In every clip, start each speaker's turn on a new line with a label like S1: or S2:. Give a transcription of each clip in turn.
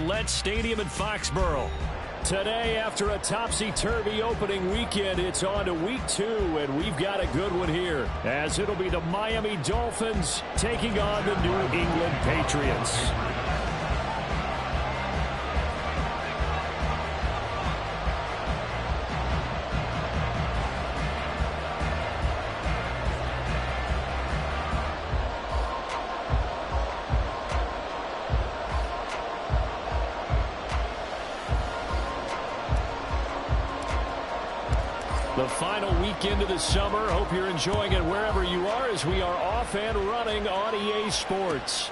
S1: Gillette Stadium in Foxborough. Today, after a topsy-turvy opening weekend, it's on to week 2, and we've got a good one here, as it'll be the Miami Dolphins taking on the New England Patriots. The final weekend of the summer. Hope you're enjoying it wherever you are as we are off and running on EA Sports.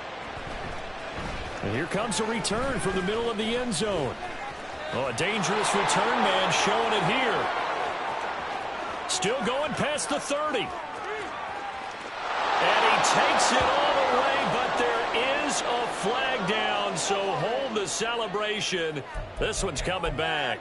S1: And here comes a return from the middle of the end zone. Oh, a dangerous return man showing it here. Still going past the 30. And he takes it all the way, but there is a flag down, so hold the celebration. This one's coming back.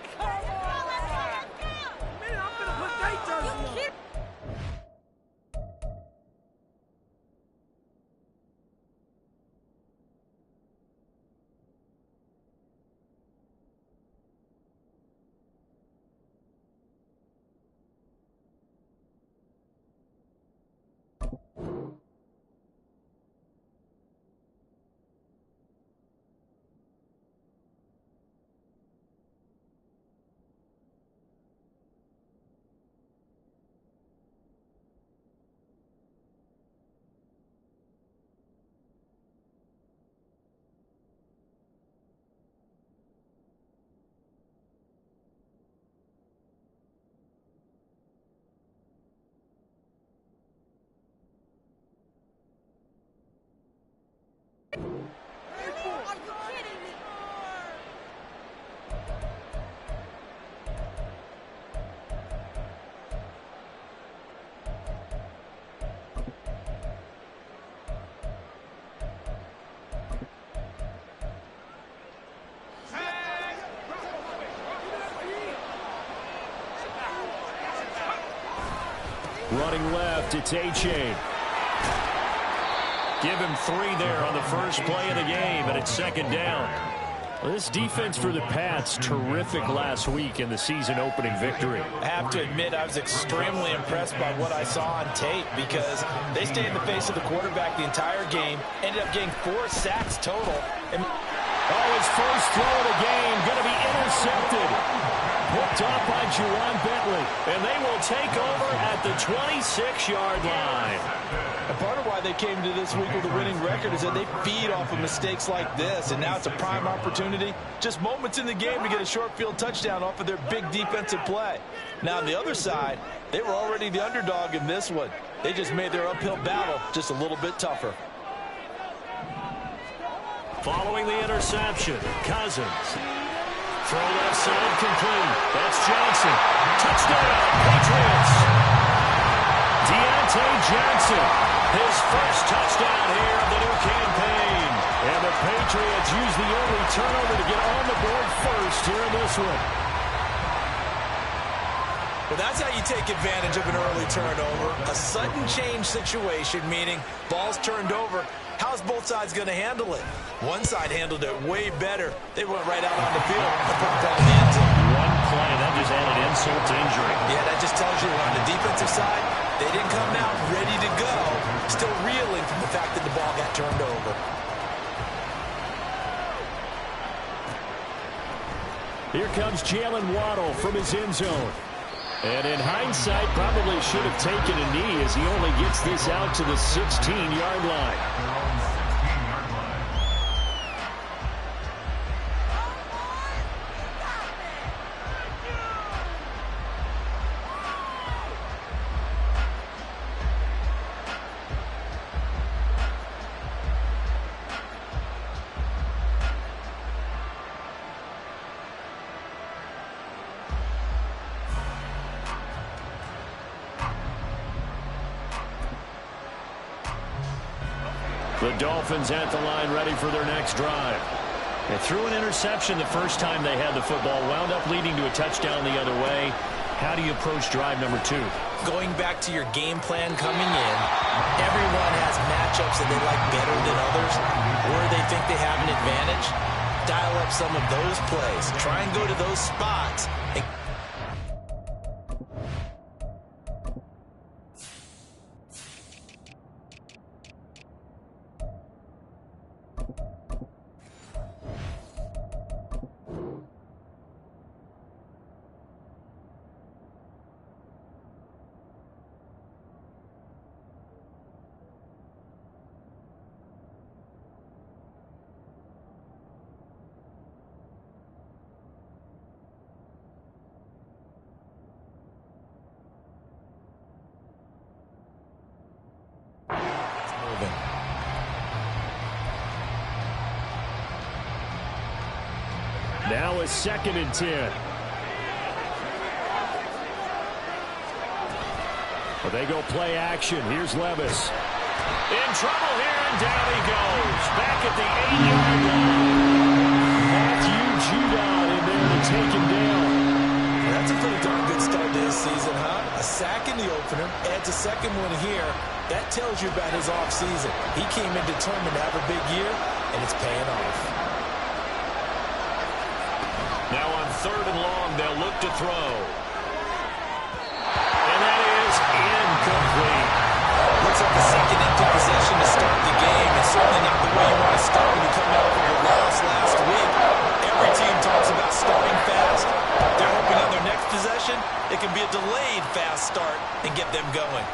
S1: Running left, it's A-Chain. Give him 3 there on the first play of the game, and it's second down. Well, this defense for the Pats, terrific last week in the season-opening victory.
S2: I have to admit, I was extremely impressed by what I saw on tape because they stayed in the face of the quarterback the entire game, ended up getting 4 sacks total. And
S1: his first throw of the game going to be intercepted. Picked off by Juwan Bentley, and they will take over at the 26-yard line.
S2: And part of why they came to this week with a winning record is that they feed off of mistakes like this, and now it's a prime opportunity, just moments in the game to get a short field touchdown off of their big defensive play. Now on the other side, they were already the underdog in this one. They just made their uphill battle just a little bit tougher.
S1: Following the interception, Cousins. Throw left side complete. That's Johnson. Touchdown, Patriots. Deontay Johnson, his first touchdown here of the new campaign. And the Patriots use the early turnover to get on the board first here in this one.
S2: Well, that's how you take advantage of an early turnover. A sudden change situation, meaning ball's turned over. How's both sides going to handle it? One side handled it way better. They went right out on the field and put the ball in the end zone.
S1: One play, that just added insult to injury.
S2: Yeah, that just tells you on the defensive side, they didn't come out ready to go. Still reeling from the fact that the ball got turned over.
S1: Here comes Jalen Waddle from his end zone. And in hindsight, probably should have taken a knee as he only gets this out to the 16-yard line. The Dolphins at the line ready for their next drive. They threw an interception the first time they had the football, wound up leading to a touchdown the other way. How do you approach drive number 2?
S2: Going back to your game plan coming in, everyone has matchups that they like better than others, where they think they have an advantage. dial up some of those plays. Try and go to those spots.
S1: Now a 2nd and 10. Well, they go play action. Here's Levis. In trouble here, and down he goes. Back at the 8-yard line. Matthew Judon in there to take him down.
S2: That's a pretty darn good start to this season, huh? A sack in the opener, adds a second one here. That tells you about his offseason. He came in determined to have a big year, and it's paying off.
S1: Now on 3rd and long, they'll look to throw. And that is incomplete.
S2: Looks like a second empty possession to start the game, and certainly not the way you want to start when you come out of a loss last week. Every team talks about starting fast. They're hoping on their next possession, it can be a delayed fast start and get them going.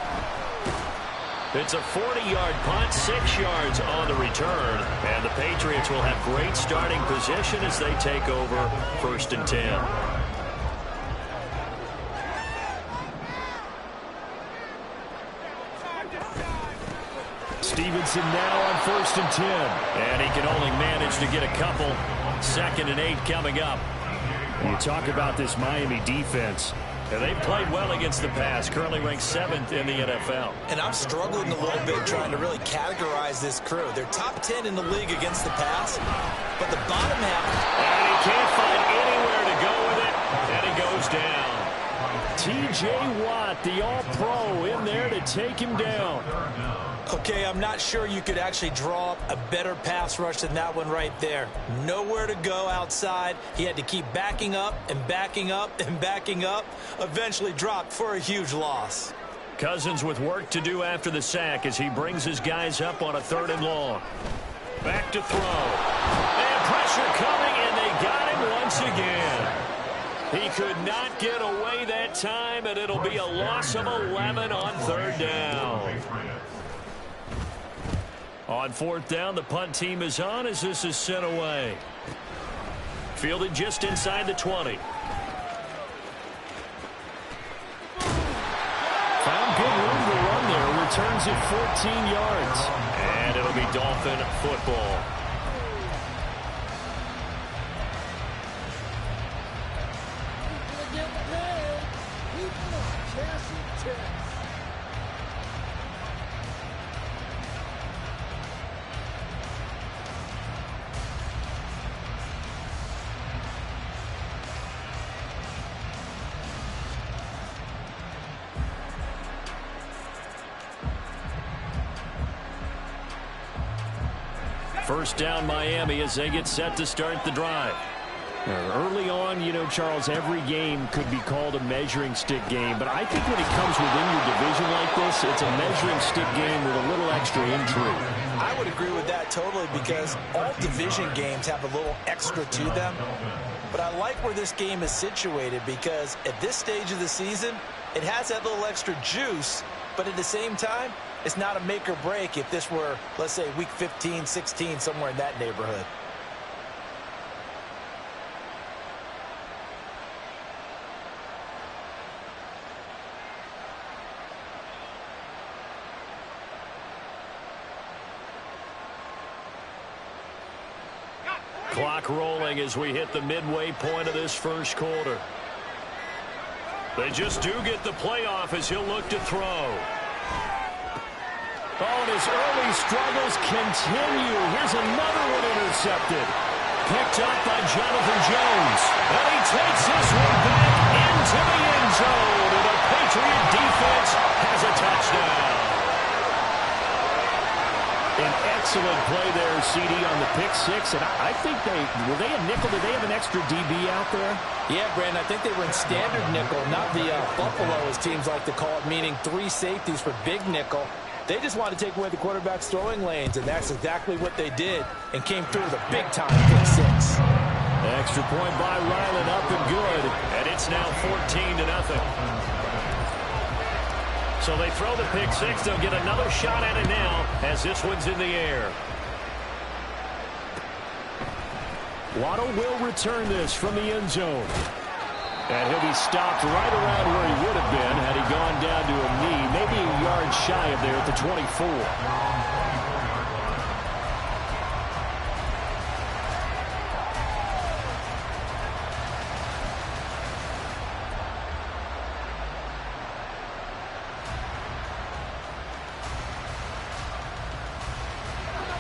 S1: It's a 40-yard punt, 6 yards on the return, and the Patriots will have great starting position as they take over 1st and 10. Stevenson now on 1st and 10, and he can only manage to get a couple. 2nd and 8 coming up. You talk about this Miami defense. And they've played well against the pass, currently ranked 7th in the NFL.
S2: And I'm struggling a little bit trying to really categorize this crew. They're top 10 in the league against the pass, but the bottom half...
S1: And he can't find anywhere to go with it, and he goes down. T.J. Watt, the All-Pro, in there to take him down.
S2: Okay, I'm not sure you could actually draw up a better pass rush than that one right there. Nowhere to go outside. He had to keep backing up and backing up and backing up. Eventually dropped for a huge loss.
S1: Cousins with work to do after the sack as he brings his guys up on a 3rd and long. Back to throw. And pressure coming, and they got him once again. He could not get away that time, and it'll be a loss of 11 on 3rd down. On 4th down, the punt team is on as this is sent away. Fielded just inside the 20. Found good room to run there. Returns it 14 yards. And it'll be Dolphin football. First down Miami as they get set to start the drive. Early on, you know, Charles, every game could be called a measuring stick game, but I think when it comes within your division like this, it's a measuring stick game with a little extra intrigue.
S2: I would agree with that totally because all division games have a little extra to them. But I like where this game is situated because at this stage of the season, it has that little extra juice, but at the same time, it's not a make or break if this were, let's say, week 15, 16, somewhere in that neighborhood.
S1: Clock rolling as we hit the midway point of this first quarter. They just do get the playoff as he'll look to throw. Oh, and his early struggles continue. Here's another one intercepted. Picked up by Jonathan Jones. And he takes this one back into the end zone. And the Patriot defense has a touchdown. In Excellent play there, CD, on the pick six. And I think were they a nickel? Did they have an extra DB out there?
S2: Yeah, Brandon, I think they were in standard nickel, not the Buffalo, as teams like to call it, meaning 3 safeties for big nickel. They just want to take away the quarterback's throwing lanes, and that's exactly what they did and came through with a big-time pick six.
S1: Extra point by Ryland, up and good. And it's now 14-0. So they throw the pick six. They'll get another shot at it now as this one's in the air. Waddle will return this from the end zone. And he'll be stopped right around where he would have been had he gone down to a knee, maybe a yard shy of there at the 24.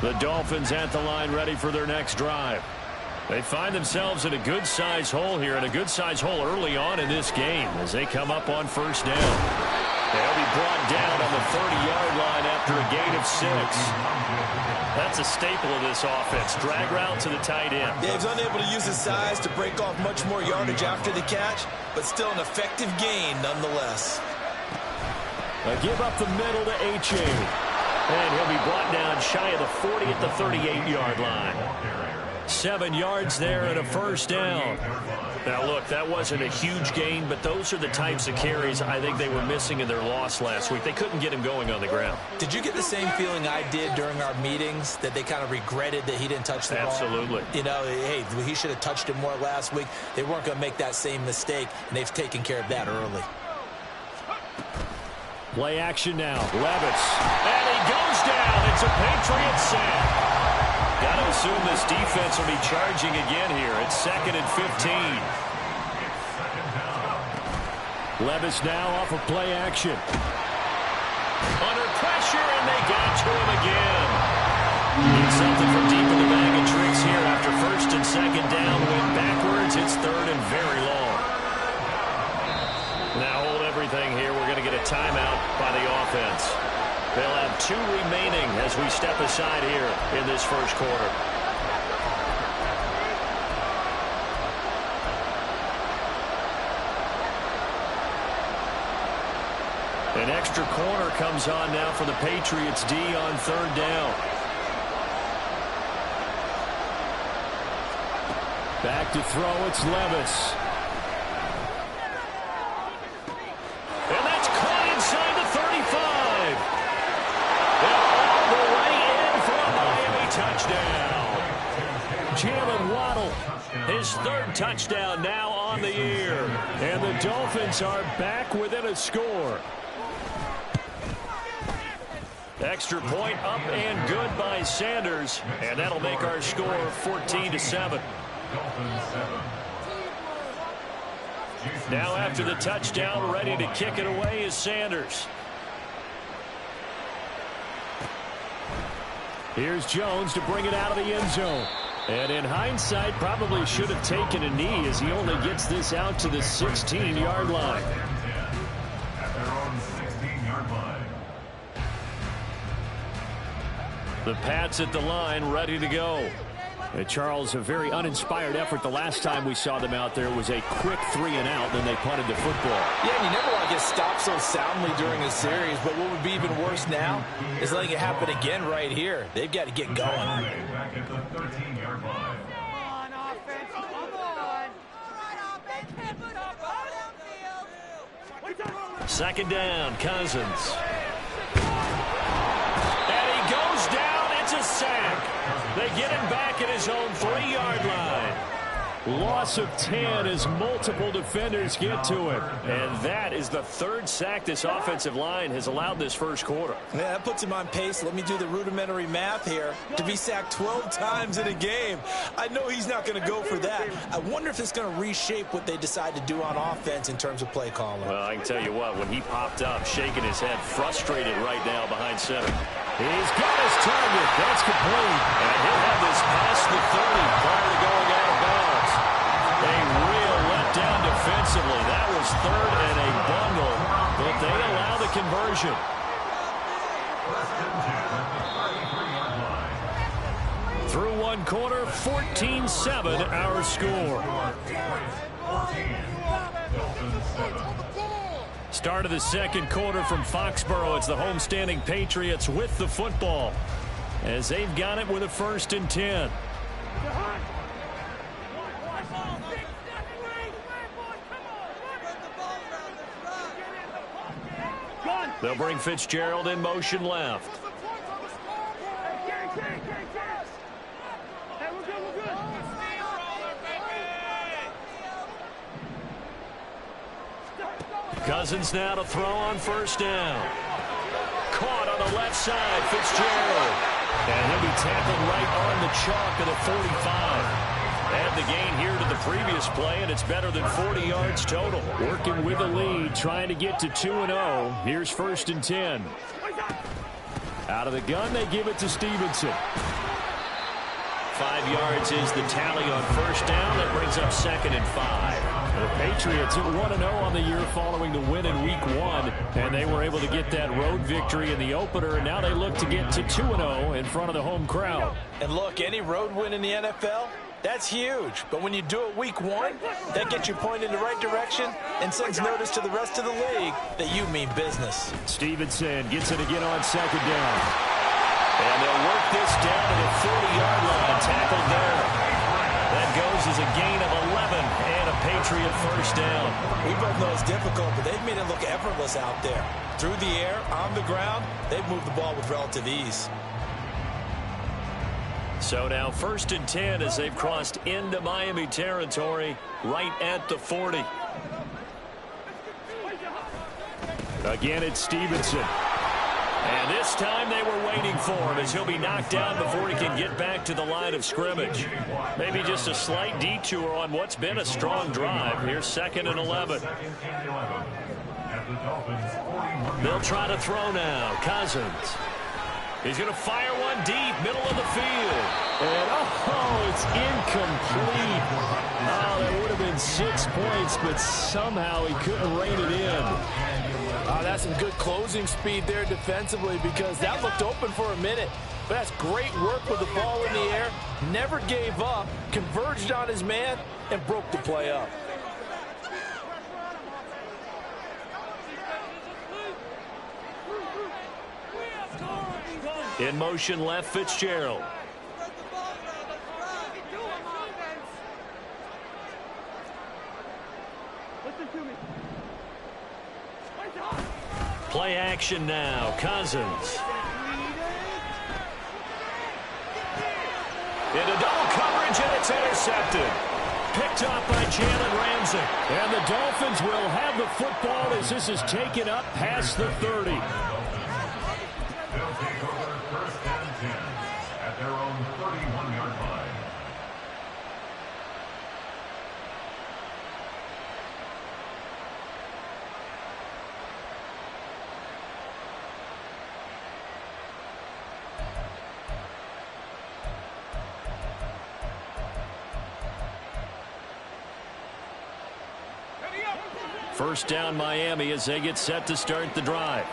S1: The Dolphins at the line, ready for their next drive. They find themselves in a good-sized hole here, and a good-sized hole early on in this game as they come up on first down. They'll be brought down on the 30-yard line after a gain of 6. That's a staple of this offense. Drag route to the tight end.
S2: Yeah, he's unable to use his size to break off much more yardage after the catch, but still an effective gain nonetheless.
S1: A give up the middle to H.A. And he'll be brought down shy of the 40 at the 38-yard line. 7 yards there and a first down. Now, look, that wasn't a huge gain, but those are the types of carries I think they were missing in their loss last week. They couldn't get him going on the ground.
S2: Did you get the same feeling I did during our meetings, that they kind of regretted that he didn't touch the ball?
S1: Absolutely.
S2: You know, hey, he should have touched it more last week. They weren't going to make that same mistake, and they've taken care of that early.
S1: Play action now. Levis. And he goes down. It's a Patriots sack. Got to assume this defense will be charging again here. It's 2nd and 15. Levis now off of play action. Under pressure, and they got to him again. Need something from deep in the bag of tricks here after 1st and 2nd down. Went backwards. It's 3rd and very long. Now hold everything here. We're going to get a timeout by the offense. They'll have 2 remaining as we step aside here in this first quarter. An extra corner comes on now for the Patriots D on 3rd down. Back to throw, it's Levis. And that's caught inside the 35. All the way in for a Miami touchdown. Jalen Waddle, his 3rd touchdown now on the year. And the Dolphins are back within a score. Extra point up and good by Sanders. And that'll make our score 14-7. Now after the touchdown, ready to kick it away is Sanders. Here's Jones to bring it out of the end zone. And in hindsight, probably should have taken a knee as he only gets this out to the 16-yard line. The Pats at the line, ready to go. Charles, a very uninspired effort. The last time we saw them out there was a quick 3-and-out, then they punted the football.
S2: Yeah, and you never want to get stopped so soundly during a series, but what would be even worse now is letting it happen again right here. They've got to get going.
S3: Back at the 13-yard line.
S4: Come on, offense, come on.
S1: Second down, Cousins. And he goes down. It's a sack. They get him back at his own 3-yard line. Loss of 10 as multiple defenders get to him. And that is the 3rd sack this offensive line has allowed this first quarter.
S2: Yeah, that puts him on pace. Let me do the rudimentary math here. To be sacked 12 times in a game, I know he's not going to go for that. I wonder if it's going to reshape what they decide to do on offense in terms of play calling.
S1: Well, I can tell you what, when he popped up, shaking his head, frustrated right now behind center. He's got his target. That's complete. And he'll have this past the 30 prior to going out of bounds. A real letdown defensively. That was 3rd and a bundle, but they allow the conversion. one quarter, 14-7 our score. Start of the second quarter from Foxborough. It's the homestanding Patriots with the football as they've got it with a 1st and 10. They'll bring Fitzgerald in motion left. Cousins now to throw on 1st down. Caught on the left side, Fitzgerald. And he'll be tackled right on the chalk at the 45. Add the gain here to the previous play, and it's better than 40 yards total. Working with the lead, trying to get to 2-0. Here's 1st and 10. Out of the gun, they give it to Stevenson. 5 yards is the tally on 1st down. That brings up 2nd and 5. The Patriots at 1-0 on the year following the win in Week 1, and they were able to get that road victory in the opener, and now they look to get to 2-0 in front of the home crowd.
S2: And look, any road win in the NFL, that's huge. But when you do it Week 1, that gets you pointed in the right direction and sends notice to the rest of the league that you mean business.
S1: Stevenson gets it again on 2nd down. And they'll work this down to the 40-yard line, tackled there. That goes as a gain of 11 and a Patriot 1st down.
S2: We both know it's difficult, but they've made it look effortless out there. Through the air, on the ground, they've moved the ball with relative ease.
S1: So now 1st and 10 as they've crossed into Miami territory right at the 40. Again, it's Stevenson. And this time they were waiting for him as he'll be knocked down before he can get back to the line of scrimmage. Maybe just a slight detour on what's been a strong drive. Here's 2nd and 11. They'll try to throw now. Cousins. He's going to fire one deep, middle of the field. And, oh, it's incomplete. Oh, that would have been 6 points, but somehow he couldn't rein it in.
S2: That's some good closing speed there defensively because that looked open for a minute. But that's great work with the ball in the air. Never gave up, converged on his man, and broke the play up.
S1: In motion left, Fitzgerald. Play action now. Cousins. Into double coverage, and it's intercepted. Picked up by Jalen Ramsey. And the Dolphins will have the football as this is taken up past the 30.
S3: They'll take over 1st and 10 at their own 31-yard line.
S1: First down Miami as they get set to start the drive.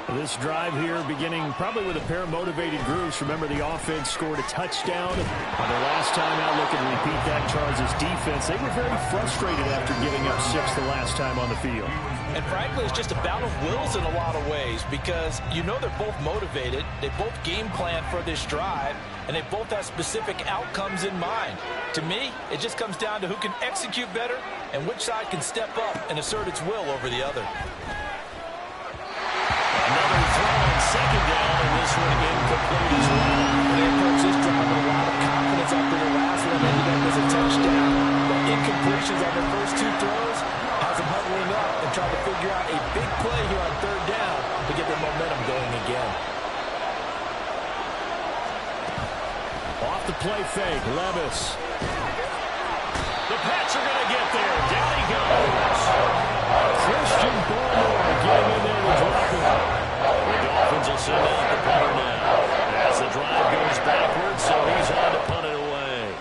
S1: This drive here beginning probably with a pair of motivated groups. Remember, the offense scored a touchdown on their last time out. Looking to repeat that. Chargers defense, they were very frustrated after giving up 6 the last time on the field.
S2: And frankly, it's just a battle of wills in a lot of ways because you know they're both motivated. They both game plan for this drive, and they both have specific outcomes in mind. To me, it just comes down to who can execute better and which side can step up and assert its will over the other.
S1: Another throw on 2nd down, and this one incomplete as well.
S2: They approached this drive with a lot of confidence after the last one ended up as a touchdown. But incompletions on their first 2 throws has them huddling up and trying to figure out a big play here on 3rd down to get their momentum going again.
S1: Off the play fake, Levis. The Pats are going to get there. Down he goes. Christian Barmore getting in there to drop it. The Dolphins will send out the punter now. As the drive goes backwards, so he's on to punt it away.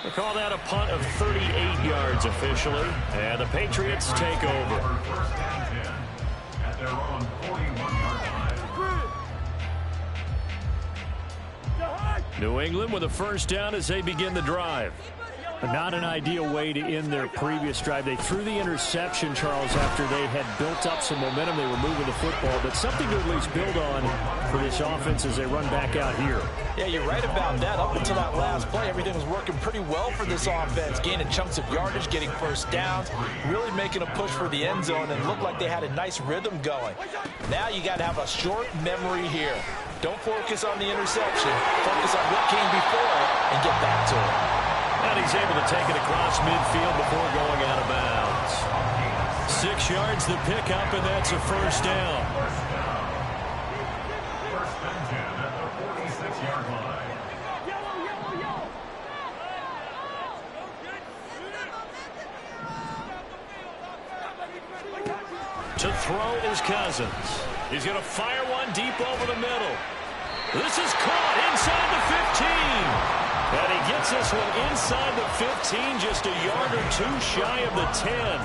S1: They call that a punt of 38 yards officially. And the Patriots take over.
S3: First and 10 at their own 41-yard line.
S1: New England with a first down as they begin the drive. Not an ideal way to end their previous drive. They threw the interception, Charles, after they had built up some momentum. They were moving the football, but something to at least build on for this offense as they run back out here.
S2: Yeah, you're right about that. Up until that last play, everything was working pretty well for this offense, gaining chunks of yardage, getting first downs, really making a push for the end zone, and looked like they had a nice rhythm going. Now you got to have a short memory here. Don't focus on the interception. Focus on what came before it and get back to it.
S1: And he's able to take it across midfield before going out of bounds. 6 yards the pickup, and that's a first down.
S3: First and 10 at the 46-yard line.
S1: To throw is Cousins. He's going to fire one deep over the middle. This is caught inside the 15. And he gets this one inside the 15, just a yard or two shy of the 10.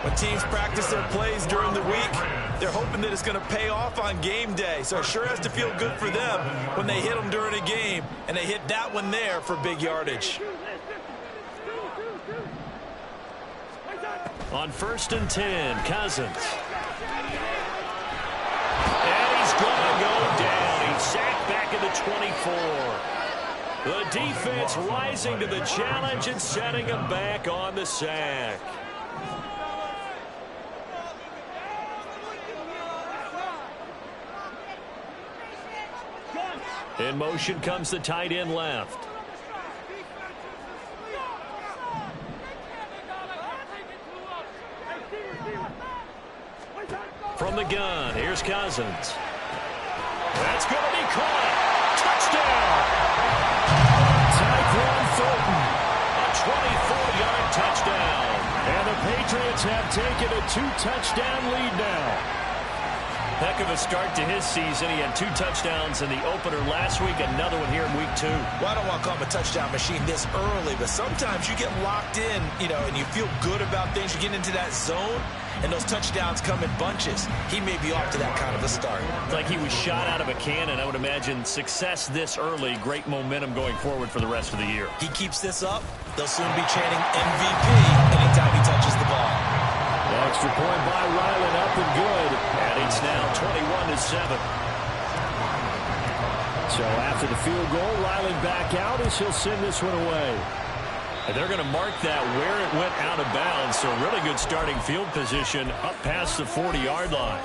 S2: When teams practice their plays during the week, they're hoping that it's going to pay off on game day. So it sure has to feel good for them when they hit them during a game, and they hit that one there for big yardage.
S1: On 1st and 10, Cousins. And he's going to go down. He's sacked back at the 24. The defense rising to the challenge and setting him back on the sack. In motion comes the tight end left. From the gun, here's Cousins. That's going to be caught. Touchdown! Tyquan Thornton, a 24-yard touchdown. And the Patriots have taken a 2-touchdown lead now. Heck of a start to his season. He had 2 touchdowns in the opener last week, another one here in week 2.
S2: Well, I don't want to call him a touchdown machine this early, but sometimes you get locked in, and you feel good about things. You get into that zone, and those touchdowns come in bunches. He may be off to that kind of a start.
S1: It's like he was shot out of a cannon. I would imagine success this early, great momentum going forward for the rest of the year.
S2: He keeps this up, they'll soon be chanting MVP anytime he touches the ball.
S1: Extra point by Ryland, up and good. And it's now 21-7. So after the field goal, Ryland back out as he'll send this one away. And they're going to mark that where it went out of bounds. So really good starting field position up past the 40-yard line.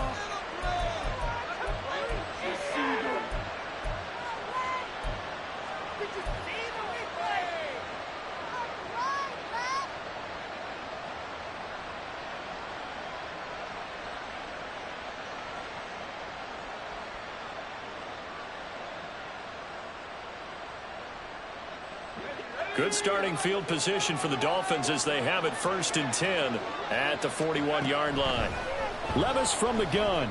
S1: Good starting field position for the Dolphins as they have it 1st and 10 at the 41-yard line. Levis from the gun.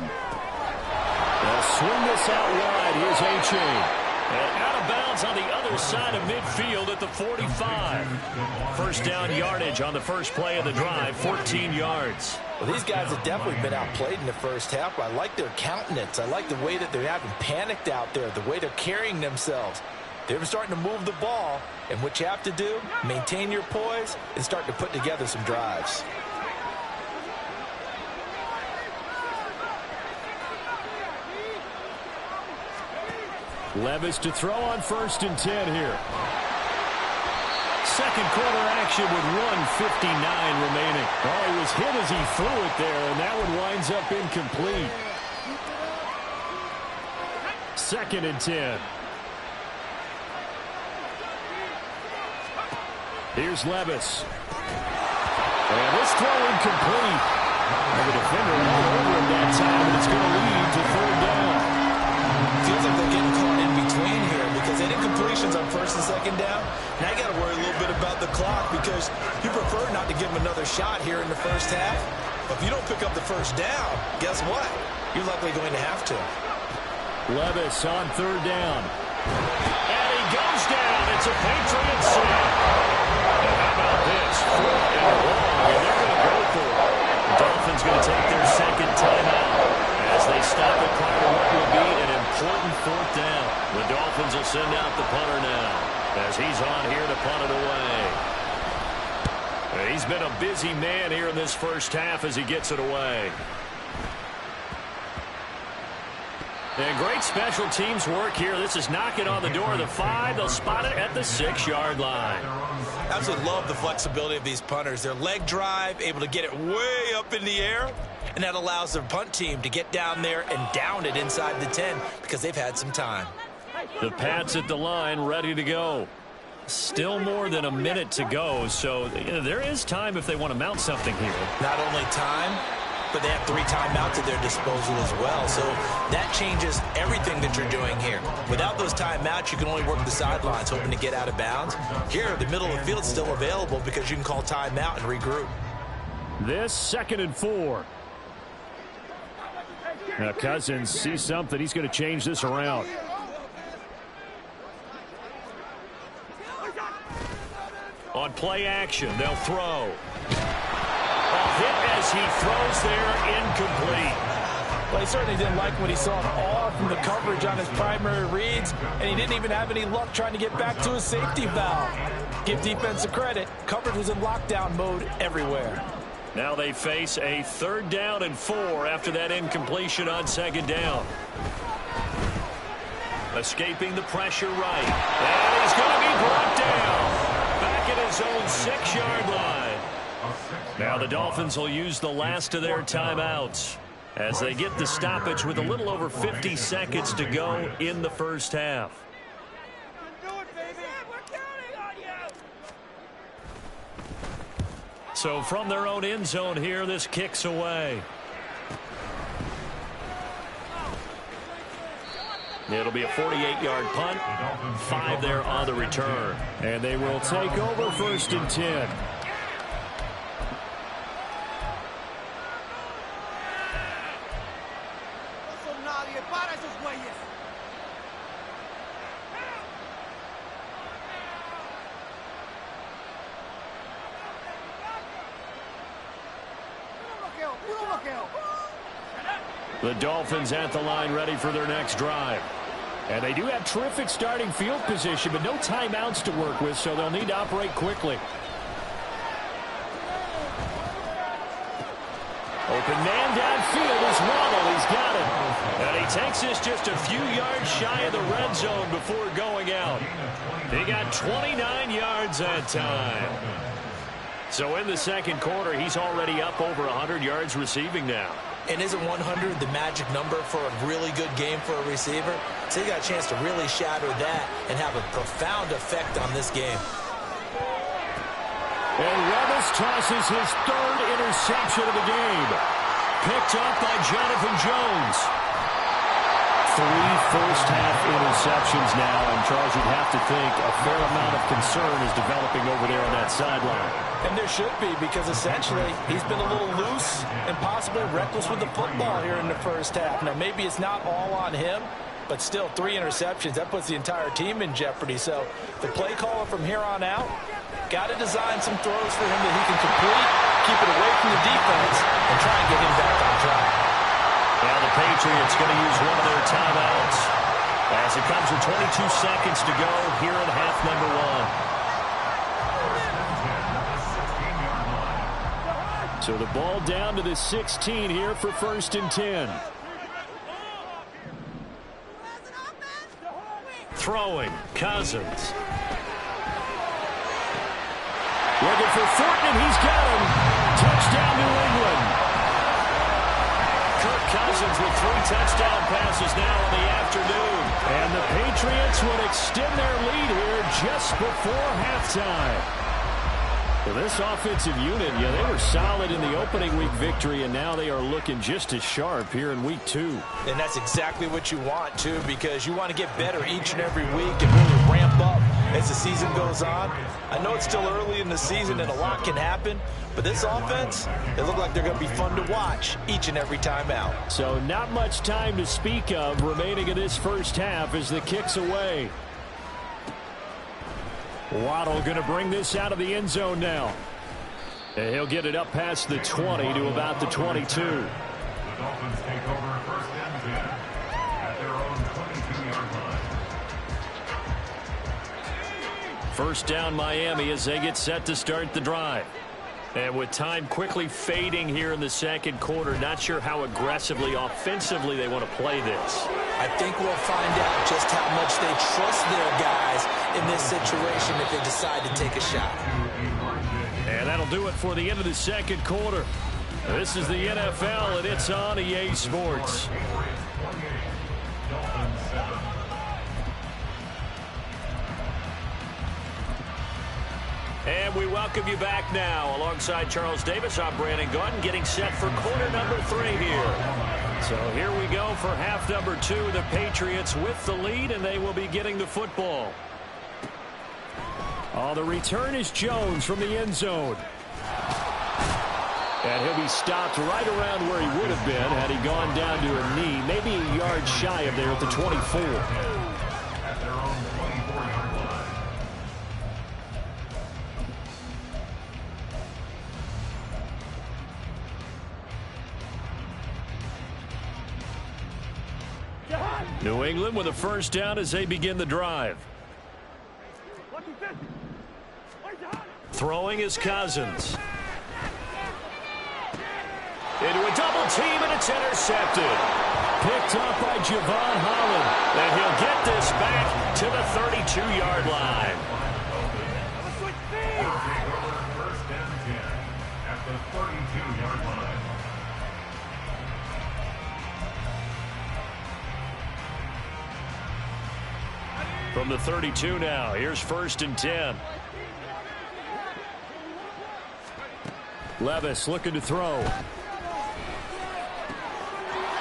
S1: They'll swing this out wide. Here's A-Chain. And out of bounds on the other side of midfield at the 45. First down yardage on the first play of the drive, 14 yards.
S2: Well, these guys have definitely been outplayed in the first half. I like their countenance. I like the way that they're having panicked out there, the way they're carrying themselves. They're starting to move the ball, and what you have to do, maintain your poise and start to put together some drives.
S1: Levis to throw on 1st and 10 here. Second quarter action with 1:59 remaining. Oh, he was hit as he threw it there, and that one winds up incomplete. 2nd and 10. Here's Levis. And this throw incomplete. And the defender all over him that time, and it's going to lead to 3rd down.
S2: Feels like they're getting caught in between here because any completions on 1st and 2nd down, now you got to worry a little bit about the clock because you prefer not to give them another shot here in the first half. But if you don't pick up the 1st down, guess what? You're likely going to have to.
S1: Levis on 3rd down. And he goes down. It's a Patriots sack. And how about this? 4th and long, and they're going to go for it. The Dolphins going to take their 2nd timeout as they stop it prior to what will be an important 4th down. The Dolphins Dolphins will send out the punter now as he's on here to punt it away. He's been a busy man here in this first half as he gets it away. And great special teams work here. This is knocking on the door of the 5. They'll spot it at the 6-yard line.
S2: Absolutely love the flexibility of these punters. Their leg drive, able to get it way up in the air, and that allows their punt team to get down there and down it inside the 10 because they've had some time.
S1: The Pats at the line, ready to go. Still more than a minute to go, so there is time if they want to mount something here.
S2: Not only time, but they have 3 timeouts at their disposal as well. So that changes everything that you're doing here. Without those timeouts, you can only work the sidelines, hoping to get out of bounds. Here, the middle of the field is still available because you can call timeout and regroup.
S1: This 2nd and 4. Now Cousins sees something. He's going to change this around. On play action, they'll throw. A hit as he throws there, incomplete.
S2: Well, he certainly didn't like what he saw all from the coverage on his primary reads, and he didn't even have any luck trying to get back to his safety valve. Give defense a credit. Coverage was in lockdown mode everywhere.
S1: Now they face a 3rd down and 4 after that incompletion on 2nd down. Escaping the pressure right. And he's going to be brought down. Back at his own 6-yard line. Now the Dolphins will use the last of their timeouts as they get the stoppage with a little over 50 seconds to go in the first half. So from their own end zone here, this kicks away. It'll be a 48-yard punt, 5 there on the return. And they will take over 1st and 10. The Dolphins at the line, ready for their next drive. And they do have terrific starting field position, but no timeouts to work with, so they'll need to operate quickly. Open man downfield is Waddle. He's got it. And he takes this just a few yards shy of the red zone before going out. He got 29 yards that time. So in the 2nd quarter, he's already up over 100 yards receiving now.
S2: And isn't 100 the magic number for a really good game for a receiver? So he got a chance to really shatter that and have a profound effect on this game.
S1: And Rebels tosses his 3rd interception of the game. Picked up by Jonathan Jones. 3 first-half interceptions now, and Charles, you'd have to think a fair amount of concern is developing over there on that sideline.
S2: And there should be, because essentially he's been a little loose and possibly reckless with the football here in the first half. Now, maybe it's not all on him, but still 3 interceptions. That puts the entire team in jeopardy. So the play caller from here on out got to design some throws for him that he can complete, keep it away from the defense, and try and get him back on track.
S1: Now the Patriots going to use one of their timeouts as it comes with 22 seconds to go here in half number 1. So the ball down to the 16 here for 1st and 10. Throwing, Cousins. Looking for Fortner, he's got him. Touchdown, New England. Kirk Cousins with 3 touchdown passes now in the afternoon. And the Patriots would extend their lead here just before halftime. Well, this offensive unit, they were solid in the opening week victory, and now they are looking just as sharp here in week 2.
S2: And that's exactly what you want, too, because you want to get better each and every week and really ramp up as the season goes on. I know it's still early in the season and a lot can happen, but this offense, they look like they're going to be fun to watch each and every time out.
S1: So not much time to speak of remaining in this first half as the kick's away. Waddle going to bring this out of the end zone now. And he'll get it up past the 20 to about the 22.
S3: The Dolphins take over 1st and 10 at their own 22-yard line.
S1: First down Miami as they get set to start the drive. And with time quickly fading here in the second quarter, not sure how aggressively, offensively they want to play this.
S2: I think we'll find out just how much they trust their guys in this situation if they decide to take a shot.
S1: And that'll do it for the end of the second quarter. This is the NFL, and it's on EA Sports. And we welcome you back now. Alongside Charles Davis, I'm Brandon Gaudin, getting set for quarter number 3 here. So here we go for half number 2. The Patriots with the lead, and they will be getting the football. Oh, the return is Jones from the end zone. And he'll be stopped right around where he would have been had he gone down to a knee, maybe a yard shy of there at the 24.
S3: At their own 24-yard line.
S1: New England with a first down as they begin the drive. Throwing is Cousins. Into a double team, and it's intercepted. Picked up by Javon Holland. And he'll get this back to the 32-yard line.
S3: First and 10 at the 32-yard line.
S1: From the 32 now, here's first and 10. Levis looking to throw.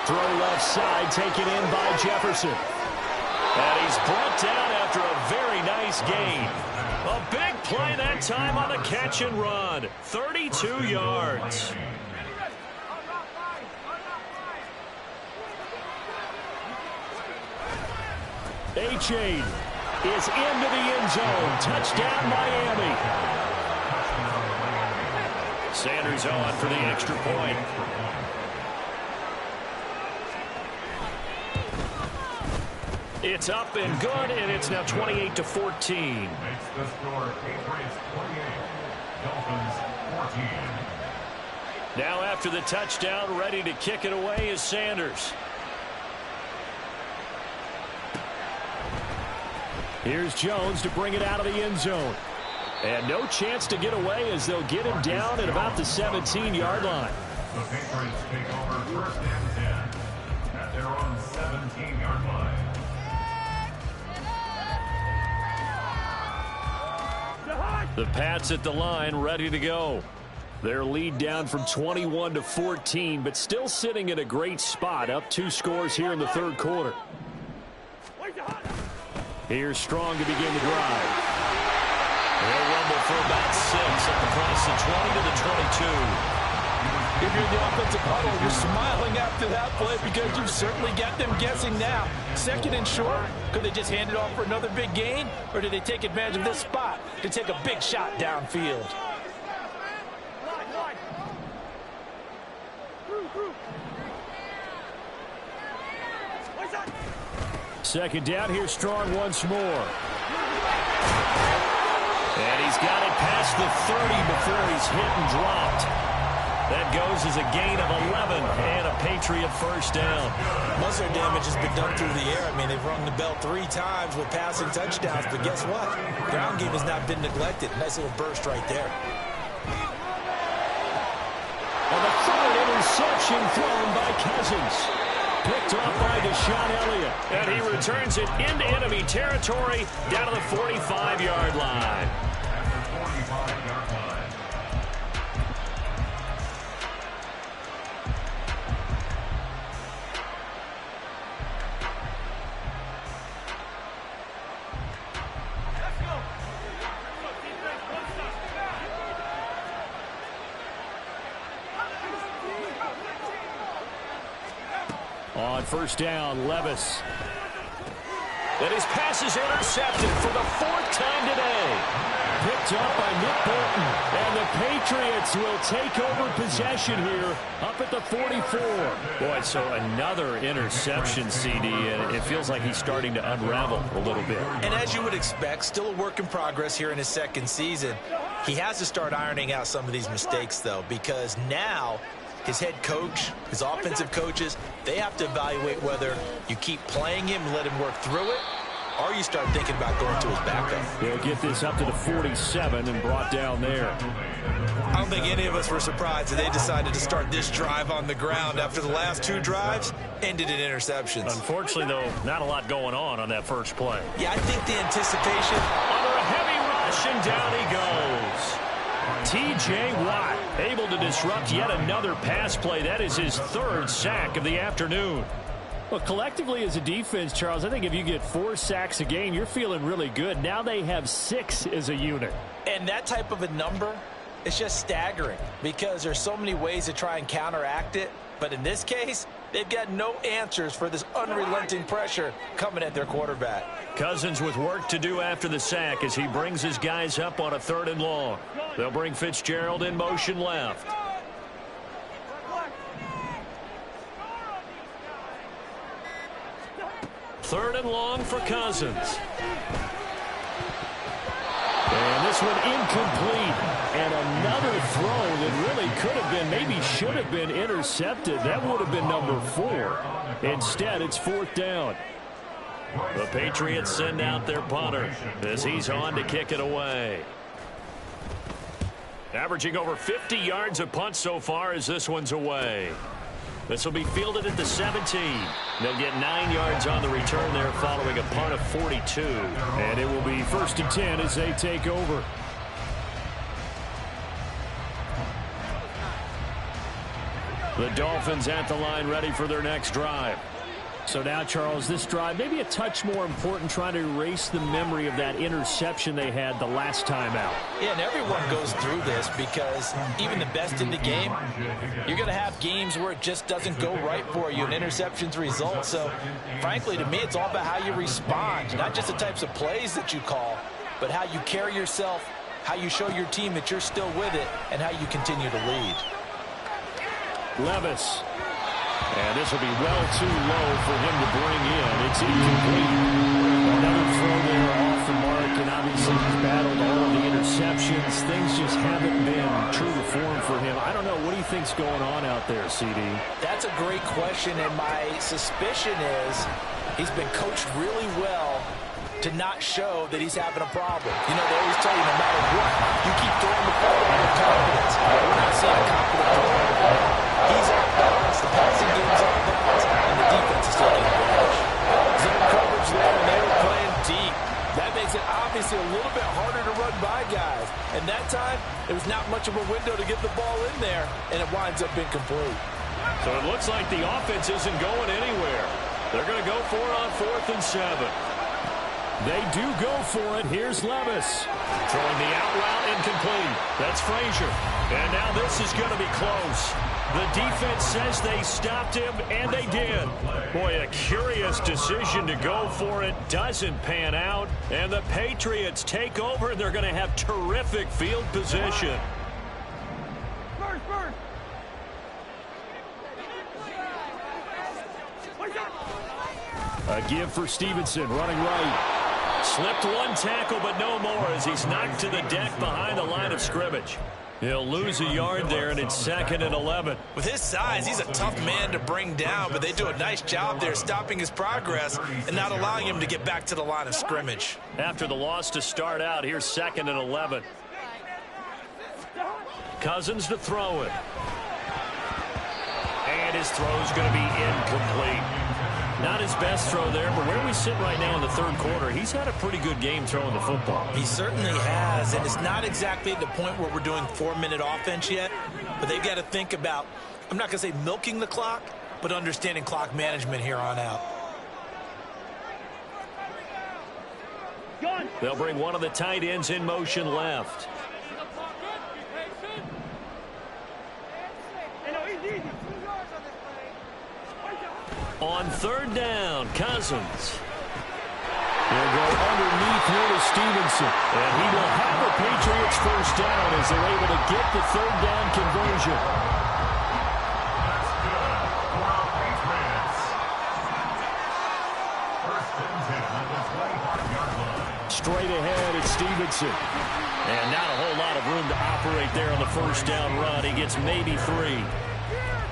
S1: Throw left side, taken in by Jefferson. And he's brought down after a very nice gain. A big play that time on the catch and run. 32 yards. A-Chain is into the end zone. Touchdown, Miami. Sanders on for the extra point. It's up and good, and it's now 28-14.
S3: Makes the score Patriots 28, Dolphins 14.
S1: Now after the touchdown, ready to kick it away is Sanders. Here's Jones to bring it out of the end zone. And no chance to get away as they'll get him down at about the 17-yard line.
S3: The Patriots take over first and 10 at their own 17-yard line.
S1: The Pats at the line, ready to go. Their lead down from 21-14, but still sitting in a great spot, up 2 scores here in the third quarter. Here's Strong to begin the drive. They'll rumble for about 6 across the 20 to the 22.
S2: If you're the offensive huddle, you're smiling after that play because you've certainly got them guessing now. Second and short, could they just hand it off for another big gain? Or did they take advantage of this spot to take a big shot downfield?
S1: Second down, here's Strong once more. And he's got it past the 30 before he's hit and dropped. That goes as a gain of 11 and a Patriot first down.
S2: Most of their damage has been done through the air. I mean, they've rung the bell 3 times with passing touchdowns, but guess what? Ground game has not been neglected. Nice little burst right there.
S1: And the third interception thrown by Cousins. Picked off by Deshaun Elliott. And he returns it into enemy territory down to the 45-yard line.
S3: At the 45-yard line.
S1: On first down, Levis. And his pass is intercepted for the 4th time today. Picked up by Nick Bolton. And the Patriots will take over possession here up at the 44. Boy, so another interception, CD, and it feels like he's starting to unravel a little bit.
S2: And as you would expect, still a work in progress here in his second season. He has to start ironing out some of these mistakes, though, because now his head coach, his offensive coaches, they have to evaluate whether you keep playing him and let him work through it, or you start thinking about going to his backup.
S1: They'll get this up to the 47 and brought down there.
S2: I don't think any of us were surprised that they decided to start this drive on the ground after the last two drives ended in interceptions.
S1: Unfortunately, though, not a lot going on that first play.
S2: Yeah, I think the anticipation.
S1: Under a heavy rush, and down he goes. T.J. Watt able to disrupt yet another pass play. That is his third sack of the afternoon. Well, collectively as a defense, Charles, I think if you get 4 sacks a game, you're feeling really good. Now they have 6 as a unit.
S2: And that type of a number, it's just staggering because there's so many ways to try and counteract it. But in this case, they've got no answers for this unrelenting pressure coming at their quarterback.
S1: Cousins with work to do after the sack as he brings his guys up on a 3rd and long. They'll bring Fitzgerald in motion left. Third and long for Cousins. And this one incomplete. And another throw that really could have been, maybe should have been intercepted. That would have been number 4. Instead, it's 4th down. The Patriots send out their punter as he's on to kick it away. Averaging over 50 yards a punt so far as this one's away. This will be fielded at the 17. They'll get 9 yards on the return there following a punt of 42. And it will be 1st and 10 as they take over. The Dolphins at the line ready for their next drive. So now, Charles, this drive maybe a touch more important, trying to erase the memory of that interception they had the last time out.
S2: Yeah, and everyone goes through this because even the best in the game, you're going to have games where it just doesn't go right for you and interceptions result. So, frankly, to me, it's all about how you respond, not just the types of plays that you call, but how you carry yourself, how you show your team that you're still with it, and how you continue to lead.
S1: Levis. And this will be well too low for him to bring in. It's incomplete. Another throw there off the mark, and obviously he's battled all of the interceptions. Things just haven't been true to form for him. I don't know. What do you think's going on out there, CD?
S2: That's a great question, and my suspicion is he's been coached really well to not show that he's having a problem. You know, they always tell you no matter what, you keep throwing the ball with confidence. We're not seeing a confident throw. He's off balance, the passing game's off balance, and the defense is taking advantage. Zone coverage there, and they were playing deep. That makes it obviously a little bit harder to run by guys. And that time, there was not much of a window to get the ball in there, and it winds up incomplete.
S1: So it looks like the offense isn't going anywhere. They're going to go for it on 4th and 7. They do go for it. Here's Levis. Throwing the out route incomplete. That's Frazier. And now this is going to be close. The defense says they stopped him, and they did. Boy, a curious decision to go for it. Doesn't pan out. And the Patriots take over, and they're going to have terrific field position. A give for Stevenson, running right. Slipped one tackle, but no more as he's knocked to the deck behind the line of scrimmage. He'll lose a yard there, and it's 2nd and 11.
S2: With his size, he's a tough man to bring down, but they do a nice job there stopping his progress and not allowing him to get back to the line of scrimmage.
S1: After the loss to start out, here's 2nd and 11. Cousins to throw it. And his throw's going to be incomplete. Not his best throw there, but where we sit right now in the 3rd quarter, he's had a pretty good game throwing the football.
S2: He certainly has, and it's not exactly at the point where we're doing 4-minute offense yet, but they've got to think about, I'm not going to say milking the clock, but understanding clock management here on out.
S1: They'll bring one of the tight ends in motion left. On 3rd down, Cousins. He'll go underneath here to Stevenson. And he will have a Patriots first down as they're able to get the third down conversion.
S3: That's good for our Patriots. First and 10 at the 25-yard line.
S1: Straight ahead, it's Stevenson. And not a whole lot of room to operate there on the first down run. He gets maybe 3.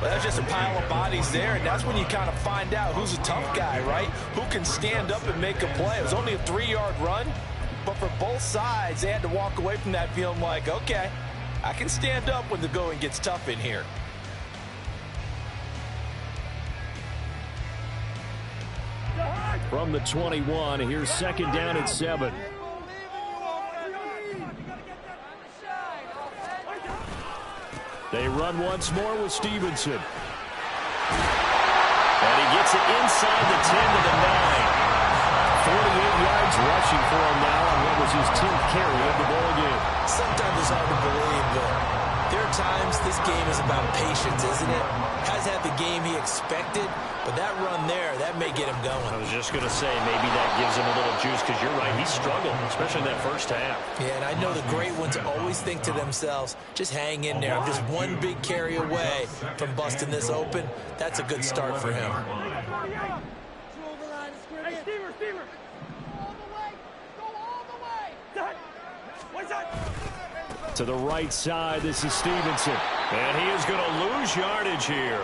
S2: Well, that's just a pile of bodies there, and that's when you kind of find out who's a tough guy, right? Who can stand up and make a play. It was only a 3-yard run, but for both sides, they had to walk away from that feeling like, okay, I can stand up when the going gets tough in here.
S1: From the 21, here's second down at 7. They run once more with Stevenson. And he gets it inside the 10 to the 9. 48 yards rushing for him now on what was his 10th carry of the ball game.
S2: Sometimes it's hard to believe, but there are times this game is about patience, isn't it? Has had the game he expected, but that run there, that may get him going.
S1: I was just going to say, maybe that gives him a little juice, because you're right, he struggled, especially in that first half.
S2: Yeah, and I know the great ones always think to themselves, just hang in there. I'm just one big carry away from busting this open. That's a good start for him.
S4: Hey, Steamer. All the way. Go all the way. What's that?
S1: To the right side, this is Stevenson. And he is going to lose yardage here.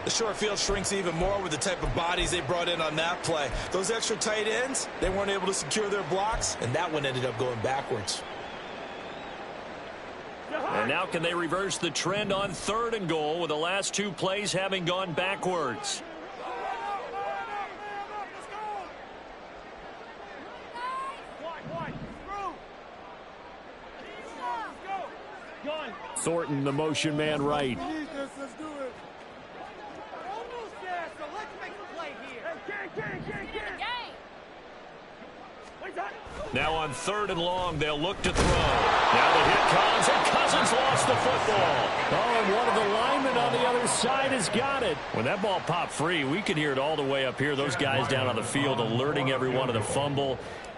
S2: The short field shrinks even more with the type of bodies they brought in on that play. Those extra tight ends, they weren't able to secure their blocks, and that one ended up going backwards.
S1: And now can they reverse the trend on 3rd and goal with the last 2 plays having gone backwards? Thornton, the motion man right.
S4: Let's do it. Almost there, so let's make a play here.
S1: Now on 3rd and long, they'll look to throw. Now the hit comes, and Cousins lost the football. Oh, and one of the linemen on the other side has got it. When that ball popped free, we could hear it all the way up here. Those guys down on the field alerting everyone of the fumble.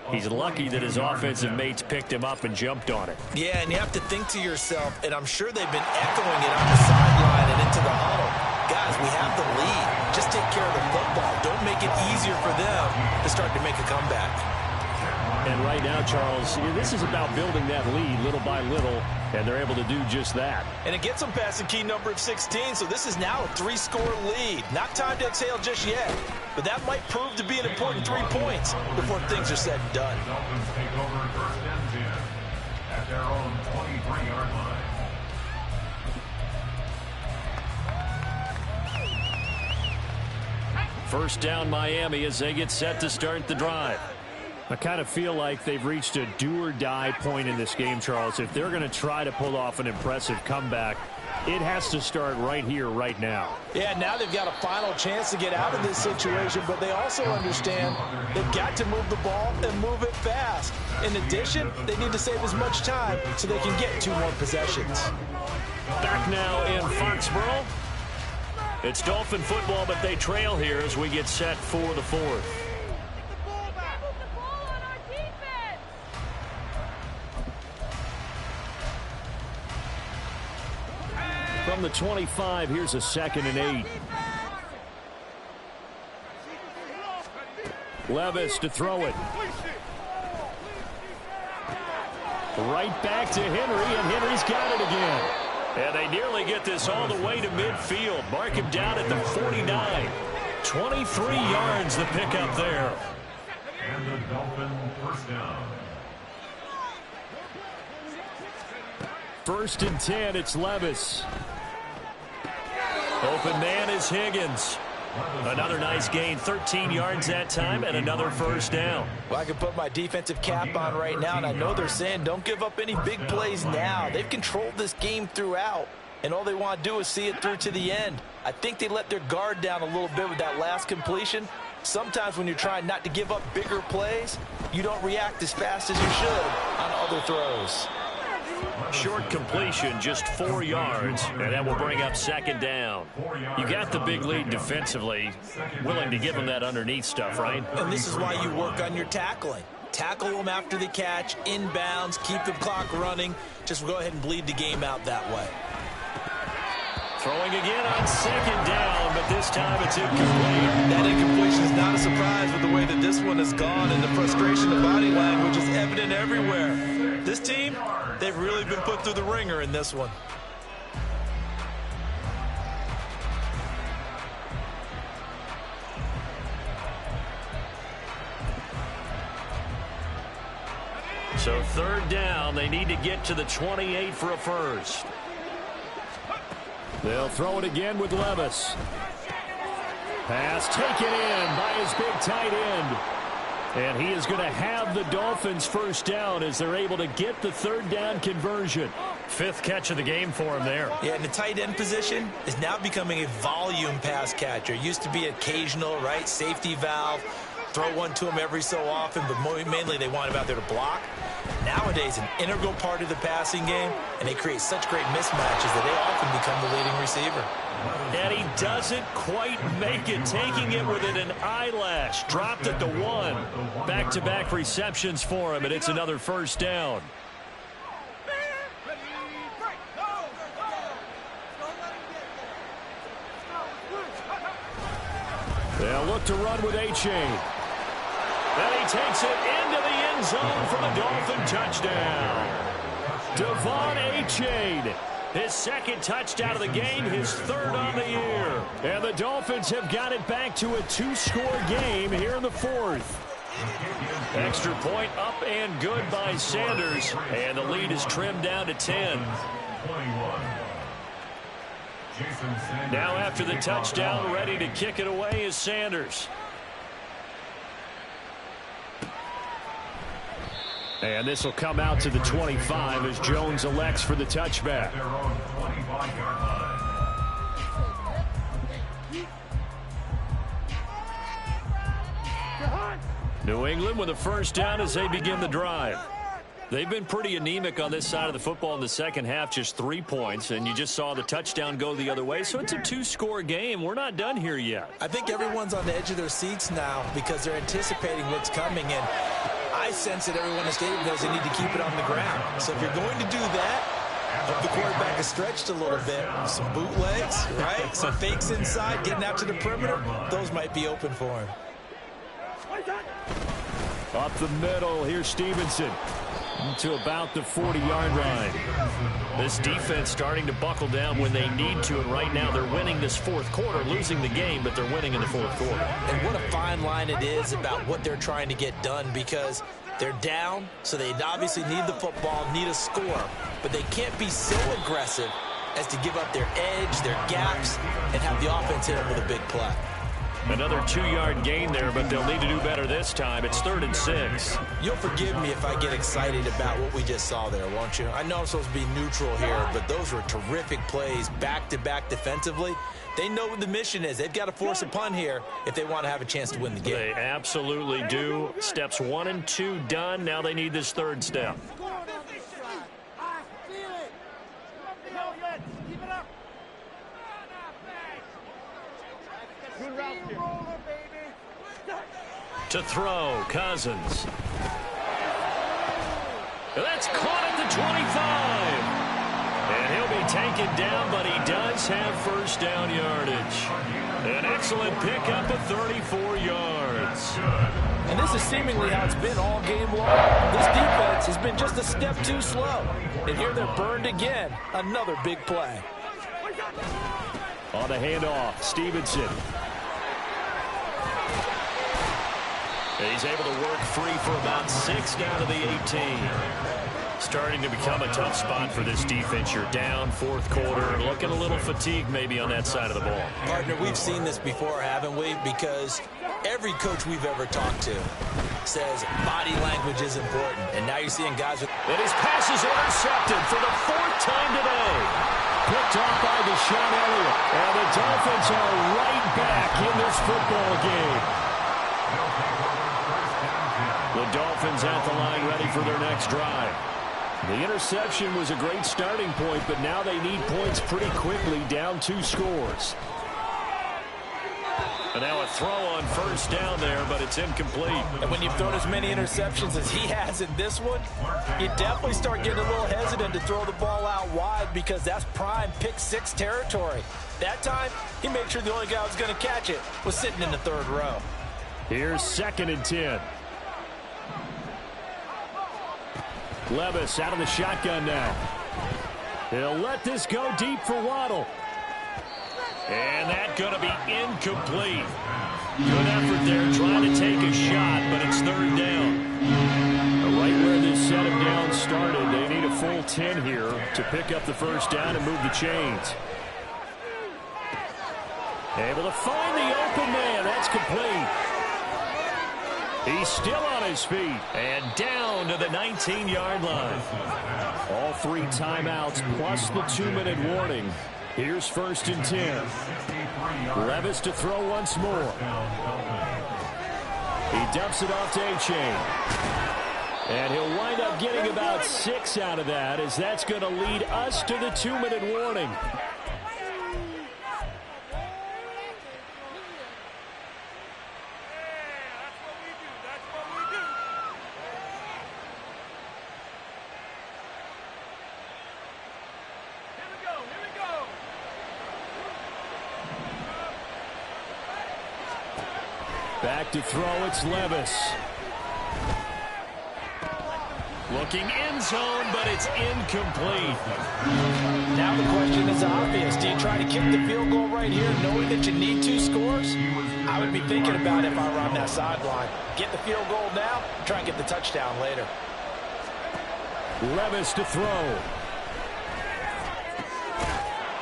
S1: He's lucky that his offensive mates picked him up and jumped on it.
S2: Yeah, and you have to think to yourself, and I'm sure they've been echoing it on the sideline and into the huddle. Guys, we have the lead. Just take care of the football. Don't make it easier for them to start to make a comeback.
S1: And right now, Charles, this is about building that lead little by little, and they're able to do just that.
S2: And it gets them past the key number of 16, so this is now a 3-score lead. Not time to exhale just yet, but that might prove to be an important 3 points before things are said and done.
S3: Dolphins take over first and 10 at their own 23-yard line.
S1: First down, Miami, as they get set to start the drive. I kind of feel like they've reached a do-or-die point in this game, Charles. If they're going to try to pull off an impressive comeback, it has to start right here, right now.
S2: Yeah, now they've got a final chance to get out of this situation, but they also understand they've got to move the ball and move it fast. In addition, they need to save as much time so they can get 2 more possessions.
S1: Back now in Foxborough. It's Dolphin football, but they trail here as we get set for the 4th. From the 25, here's a 2nd and 8. Levis to throw it. Right back to Henry, and Henry's got it again. And they nearly get this all the way to midfield. Mark him down at the 49. 23 yards the pickup there.
S3: And the Dolphin first down.
S1: 1st and 10, it's Levis. Open man is Higgins. Another nice gain, 13 yards that time, and another first down.
S2: Well, I can put my defensive cap on right now, and I know they're saying don't give up any big plays now. They've controlled this game throughout, and all they want to do is see it through to the end. I think they let their guard down a little bit with that last completion. Sometimes when you're trying not to give up bigger plays, you don't react as fast as you should on other throws.
S1: Short completion, just 4 yards, and that will bring up second down. You got the big lead defensively, willing to give them that underneath stuff, right?
S2: And this is why you work on your tackling. Tackle them after the catch, inbounds, keep the clock running. Just go ahead and bleed the game out that way.
S1: Throwing again on second down, but this time it's incomplete.
S2: That incompletion is not a surprise with the way that this one has gone, and the frustration of body language is evident everywhere. This team, they've really been put through the ringer in this one.
S1: So third down, they need to get to the 28 for a first. They'll throw it again with Levis. Pass taken in by his big tight end. And he is going to have the Dolphins first down as they're able to get the third down conversion. 5th catch of the game for him there.
S2: Yeah, and the tight end position is now becoming a volume pass catcher. Used to be occasional, right? Safety valve. Throw one to him every so often, but mainly they want him out there to block. Nowadays, an integral part of the passing game, and they create such great mismatches that they often become the leading receiver.
S1: And he doesn't quite make it, taking it within an eyelash. Dropped it to 1. Back-to-back receptions for him, and it's another first down. They'll look to run with A-Chain. And he takes it into the end zone for the Dolphin touchdown. Devon A-Chain, his 2nd touchdown of the game, his 3rd on the year. And the Dolphins have got it back to a 2-score game here in the 4th. Extra point up and good by Sanders. And the lead is trimmed down to 10. Now after the touchdown, ready to kick it away is Sanders. And this will come out to the 25 as Jones elects for the touchback. New England with a first down as they begin the drive. They've been pretty anemic on this side of the football in the second half, just 3 points, and you just saw the touchdown go the other way, so it's a 2-score game. We're not done here yet.
S2: I think everyone's on the edge of their seats now because they're anticipating what's coming, and I sense that everyone in the stadium knows they need to keep it on the ground. So if you're going to do that, hope the quarterback is stretched a little bit. Some bootlegs, right? Some fakes inside, getting out to the perimeter. Those might be open for him.
S1: Up the middle, here's Stevenson. To about the 40-yard line. This defense starting to buckle down when they need to, and right now they're winning this 4th quarter, losing the game, but they're winning in the 4th quarter.
S2: And what a fine line it is about what they're trying to get done, because they're down, so they obviously need the football, need a score, but they can't be so aggressive as to give up their edge, their gaps, and have the offense hit them with a big play.
S1: Another 2-yard gain there, but they'll need to do better this time. It's 3rd and 6.
S2: You'll forgive me if I get excited about what we just saw there, won't you? I know I'm supposed to be neutral here, but those were terrific plays back-to-back defensively. They know what the mission is. They've got to force a punt here if they want to have a chance to win the game.
S1: They absolutely do. Steps 1 and 2 done. Now they need this 3rd step. To throw, Cousins. That's caught at the 25. And he'll be taken down, but he does have first down yardage. An excellent pickup of 34 yards.
S2: And this is seemingly how it's been all game long. This defense has been just a step too slow. And here they're burned again. Another big play.
S1: On the handoff, Stevenson. He's able to work free for about 6 down to the 18. Starting to become a tough spot for this defense. You're down 4th quarter, looking a little fatigued maybe on that side of the ball.
S2: Partner, we've seen this before, haven't we? Because every coach we've ever talked to says body language is important. And now you're seeing guys with...
S1: And his pass is intercepted for the 4th time today. Picked off by Deshaun Elliott. And the Dolphins are right back in this football game. The Dolphins at the line ready for their next drive. The interception was a great starting point, but now they need points pretty quickly, down 2 scores. And now a throw on first down there, but it's incomplete.
S2: And when you've thrown as many interceptions as he has in this one, you definitely start getting a little hesitant to throw the ball out wide because that's prime pick 6 territory. That time, he made sure the only guy who was going to catch it was sitting in the 3rd row.
S1: Here's 2nd and 10. Levis out of the shotgun now. He'll let this go deep for Waddle. And that's going to be incomplete. Good effort there trying to take a shot, but it's 3rd down. Right where this set of downs started, they need a full 10 here to pick up the first down and move the chains. Able to find the open man. That's complete. He's still on his feet and down to the 19-yard line. All 3 timeouts plus the 2-minute warning. Here's 1st and 10. Levis to throw once more. He dumps it off to A-Chain. And he'll wind up getting about 6 out of that, as that's going to lead us to the 2-minute warning. Back to throw, it's Levis. Looking end zone, but it's incomplete.
S2: Now the question is obvious. Do you try to kick the field goal right here knowing that you need 2 scores? I would be thinking about it if I were on that sideline. Get the field goal now, try and get the touchdown later.
S1: Levis to throw.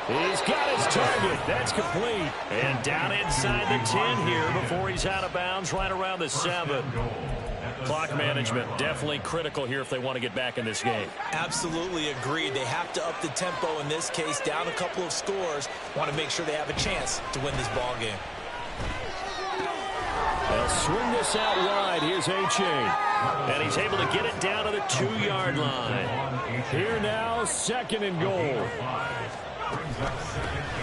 S1: He's got his target. That's complete. And down inside the 10 here before he's out of bounds, right around the 7. Clock management definitely critical here if they want to get back in this game.
S2: Absolutely agreed. They have to up the tempo in this case, down a couple of scores. Want to make sure they have a chance to win this ball game.
S1: They'll swing this out wide. Here's A-Chain. And he's able to get it down to the 2-yard line. Here now, 2nd and goal.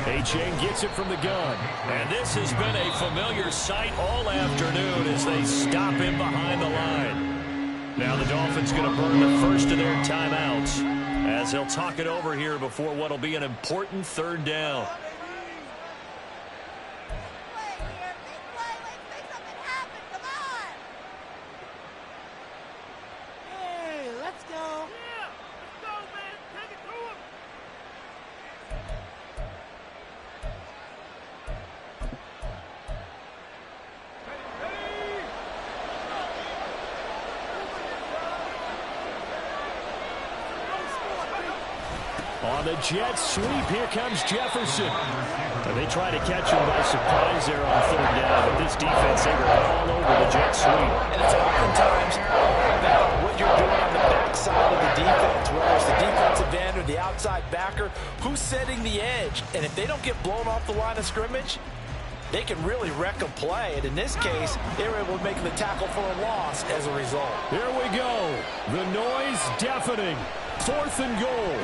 S1: A-Chain gets it from the gun. And this has been a familiar sight all afternoon as they stop him behind the line. Now the Dolphins going to burn the first of their timeouts as they'll talk it over here before what will be an important 3rd down. On the jet sweep, here comes Jefferson. And they try to catch him by surprise there on 3rd down, but this defense, they were all over the jet sweep.
S2: And it's oftentimes about what you're doing on the backside of the defense, whether it's the defensive end or the outside backer, who's setting the edge. And if they don't get blown off the line of scrimmage, they can really wreck a play. And in this case, they were able to make the tackle for a loss as a result.
S1: Here we go. The noise deafening. 4th and goal.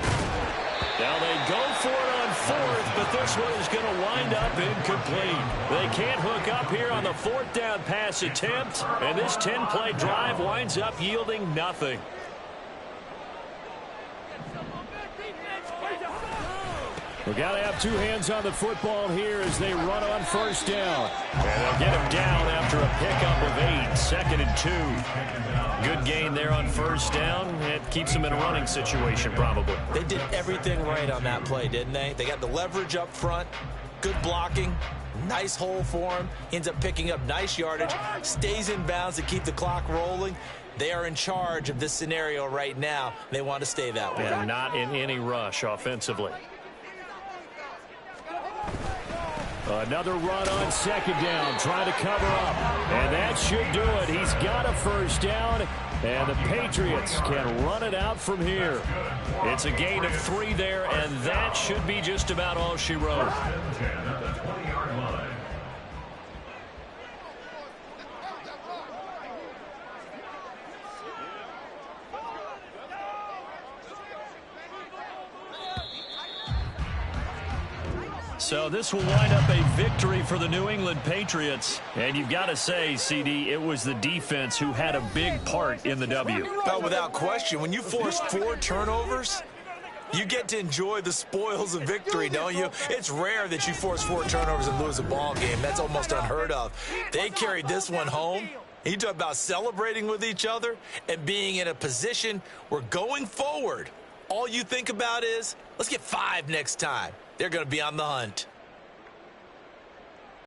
S1: Now they go for it on 4th, but this one is going to wind up incomplete. They can't hook up here on the 4th down pass attempt, and this 10-play drive winds up yielding nothing. We've got to have 2 hands on the football here as they run on 1st down. And they'll get him down after a pickup of 8, 2nd and 2. Good gain there on 1st down. It keeps them in a running situation probably.
S2: They did everything right on that play, didn't they? They got the leverage up front, good blocking, nice hole for him, ends up picking up nice yardage, stays in bounds to keep the clock rolling. They are in charge of this scenario right now. They want to stay that way.
S1: And not in any rush offensively. Another run on 2nd down, trying to cover up. And that should do it. He's got a 1st down, and the Patriots can run it out from here. It's a gain of 3 there, and that should be just about all she wrote. So this will wind up a victory for the New England Patriots. And you've got to say, CD, it was the defense who had a big part in the W.
S2: Well, without question, when you force 4 turnovers, you get to enjoy the spoils of victory, don't you? It's rare that you force 4 turnovers and lose a ball game. That's almost unheard of. They carried this one home. You talk about celebrating with each other and being in a position where going forward, all you think about is, let's get 5 next time. They're going to be on the hunt.